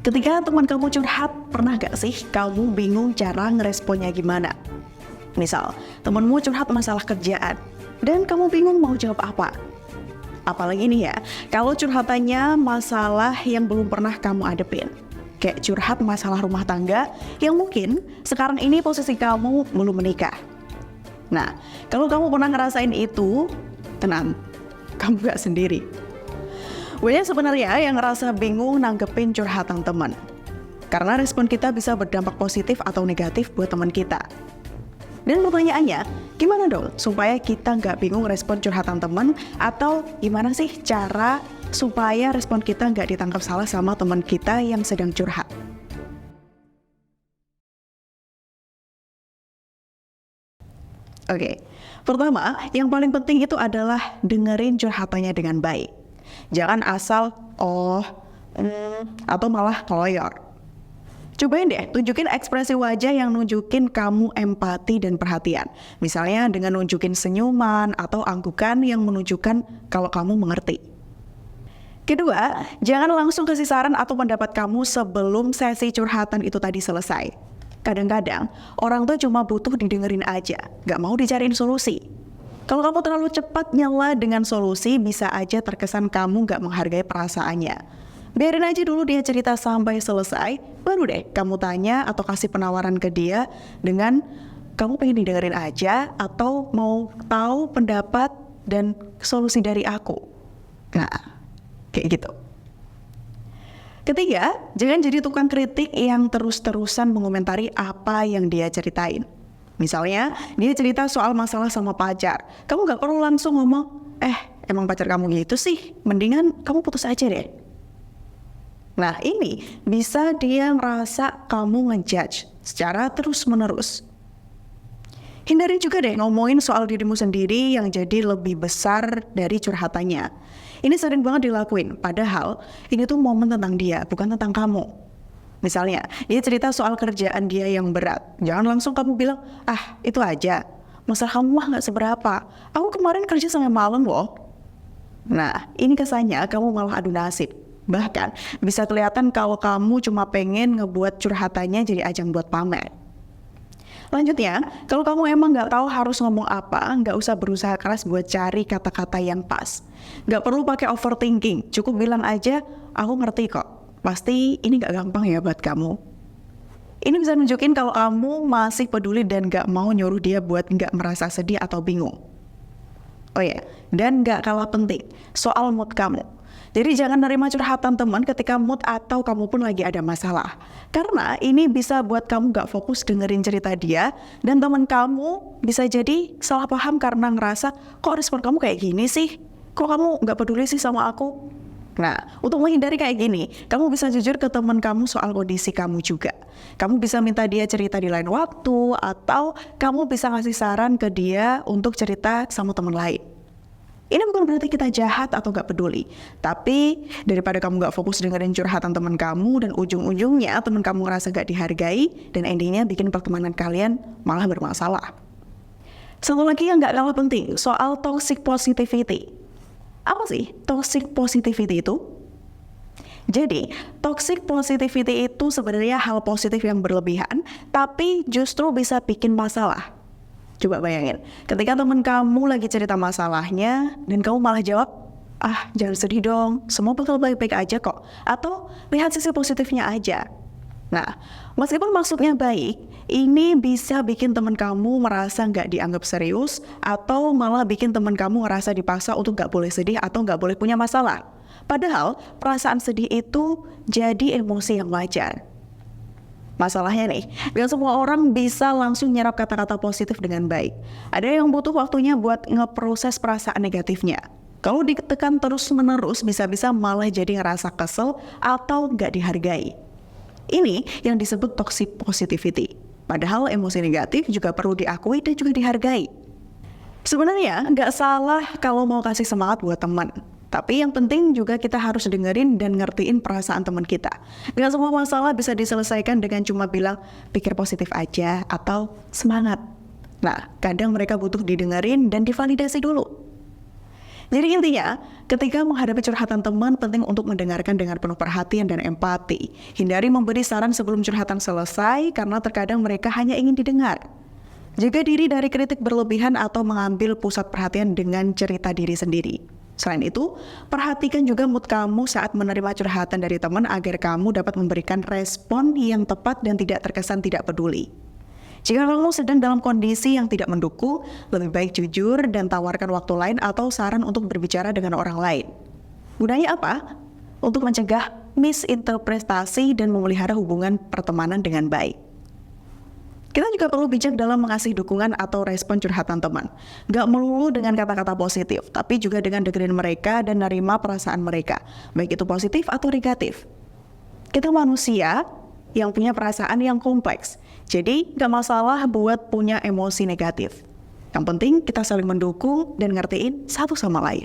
Ketika teman kamu curhat, pernah gak sih kamu bingung cara ngeresponnya gimana? Misal, temanmu curhat masalah kerjaan, dan kamu bingung mau jawab apa. Apalagi nih ya, kalau curhatannya masalah yang belum pernah kamu adepin. Kayak curhat masalah rumah tangga yang mungkin sekarang ini posisi kamu belum menikah. Nah, kalau kamu pernah ngerasain itu, tenang, kamu gak sendiri. Banyak sebenarnya yang ngerasa bingung nanggepin curhatan teman. Karena respon kita bisa berdampak positif atau negatif buat teman kita. Dan pertanyaannya, gimana dong supaya kita nggak bingung respon curhatan teman? Atau gimana sih cara supaya respon kita nggak ditangkap salah sama teman kita yang sedang curhat? Oke, pertama, yang paling penting itu adalah dengerin curhatannya dengan baik. Jangan asal, atau malah ngeloyor. Cobain deh, tunjukin ekspresi wajah yang nunjukin kamu empati dan perhatian. Misalnya dengan nunjukin senyuman atau anggukan yang menunjukkan kalau kamu mengerti. Kedua, jangan langsung kasih saran atau pendapat kamu sebelum sesi curhatan itu tadi selesai. Kadang-kadang, orang tuh cuma butuh didengerin aja, gak mau dicariin solusi. Kalau kamu terlalu cepat nyela dengan solusi, bisa aja terkesan kamu gak menghargai perasaannya. Biarin aja dulu dia cerita sampai selesai, baru deh kamu tanya atau kasih penawaran ke dia dengan kamu pengen didengerin aja atau mau tahu pendapat dan solusi dari aku. Nah, kayak gitu. Ketiga, jangan jadi tukang kritik yang terus-terusan mengomentari apa yang dia ceritain. Misalnya, dia cerita soal masalah sama pacar. Kamu gak perlu langsung ngomong, emang pacar kamu gitu sih? Mendingan kamu putus aja deh. Nah, ini bisa dia merasa kamu ngejudge secara terus-menerus. Hindari juga deh ngomongin soal dirimu sendiri yang jadi lebih besar dari curhatannya. Ini sering banget dilakuin, padahal ini tuh momen tentang dia, bukan tentang kamu. Misalnya, dia cerita soal kerjaan dia yang berat. Jangan langsung kamu bilang, itu aja. Masalah kamu mah gak seberapa. Aku kemarin kerja sampai malam loh. Nah, ini kesannya kamu malah adu nasib. Bahkan, bisa kelihatan kalau kamu cuma pengen ngebuat curhatannya jadi ajang buat pamer. Lanjutnya, kalau kamu emang gak tahu harus ngomong apa, gak usah berusaha keras buat cari kata-kata yang pas. Gak perlu pakai overthinking, cukup bilang aja, aku ngerti kok. Pasti ini gak gampang ya buat kamu. Ini bisa nunjukin kalau kamu masih peduli dan gak mau nyuruh dia buat gak merasa sedih atau bingung. Oh ya, dan gak kalah penting, soal mood kamu. Jadi jangan nerima curhatan teman ketika mood atau kamu pun lagi ada masalah. Karena ini bisa buat kamu gak fokus dengerin cerita dia, dan teman kamu bisa jadi salah paham karena ngerasa, kok respon kamu kayak gini sih? Kok kamu gak peduli sih sama aku? Nah, untuk menghindari kayak gini, kamu bisa jujur ke teman kamu soal kondisi kamu juga. Kamu bisa minta dia cerita di lain waktu, atau kamu bisa ngasih saran ke dia untuk cerita sama teman lain. Ini bukan berarti kita jahat atau gak peduli. Tapi, daripada kamu gak fokus dengerin curhatan teman kamu, dan ujung-ujungnya teman kamu ngerasa gak dihargai, dan endingnya bikin pertemanan kalian malah bermasalah. Satu lagi yang gak kalah penting, soal toxic positivity. Apa sih toxic positivity itu? Jadi, toxic positivity itu sebenarnya hal positif yang berlebihan, tapi justru bisa bikin masalah. Coba bayangin, ketika teman kamu lagi cerita masalahnya, dan kamu malah jawab, jangan sedih dong, semua bakal baik-baik aja kok. Atau, lihat sisi positifnya aja. Nah, meskipun maksudnya baik, ini bisa bikin teman kamu merasa nggak dianggap serius, atau malah bikin teman kamu ngerasa dipaksa untuk nggak boleh sedih atau nggak boleh punya masalah. Padahal, perasaan sedih itu jadi emosi yang wajar. Masalahnya nih, gak semua orang bisa langsung nyerap kata-kata positif dengan baik. Ada yang butuh waktunya buat ngeproses perasaan negatifnya. Kalau ditekan terus-menerus, bisa-bisa malah jadi ngerasa kesel atau nggak dihargai. Ini yang disebut toxic positivity. Padahal emosi negatif juga perlu diakui dan juga dihargai. Sebenarnya nggak salah kalau mau kasih semangat buat teman. Tapi yang penting juga kita harus dengerin dan ngertiin perasaan teman kita. Nggak semua masalah bisa diselesaikan dengan cuma bilang pikir positif aja atau semangat. Nah, kadang mereka butuh didengerin dan divalidasi dulu. Jadi intinya, ketika menghadapi curhatan teman, penting untuk mendengarkan dengan penuh perhatian dan empati. Hindari memberi saran sebelum curhatan selesai, karena terkadang mereka hanya ingin didengar. Jaga diri dari kritik berlebihan atau mengambil pusat perhatian dengan cerita diri sendiri. Selain itu, perhatikan juga mood kamu saat menerima curhatan dari teman agar kamu dapat memberikan respon yang tepat dan tidak terkesan tidak peduli. Jika kamu sedang dalam kondisi yang tidak mendukung, lebih baik jujur dan tawarkan waktu lain atau saran untuk berbicara dengan orang lain. Gunanya apa? Untuk mencegah misinterpretasi dan memelihara hubungan pertemanan dengan baik. Kita juga perlu bijak dalam mengasih dukungan atau respon curhatan teman. Gak melulu dengan kata-kata positif, tapi juga dengan dengerin mereka dan nerima perasaan mereka, baik itu positif atau negatif. Kita manusia yang punya perasaan yang kompleks, jadi gak masalah buat punya emosi negatif. Yang penting kita saling mendukung dan ngertiin satu sama lain.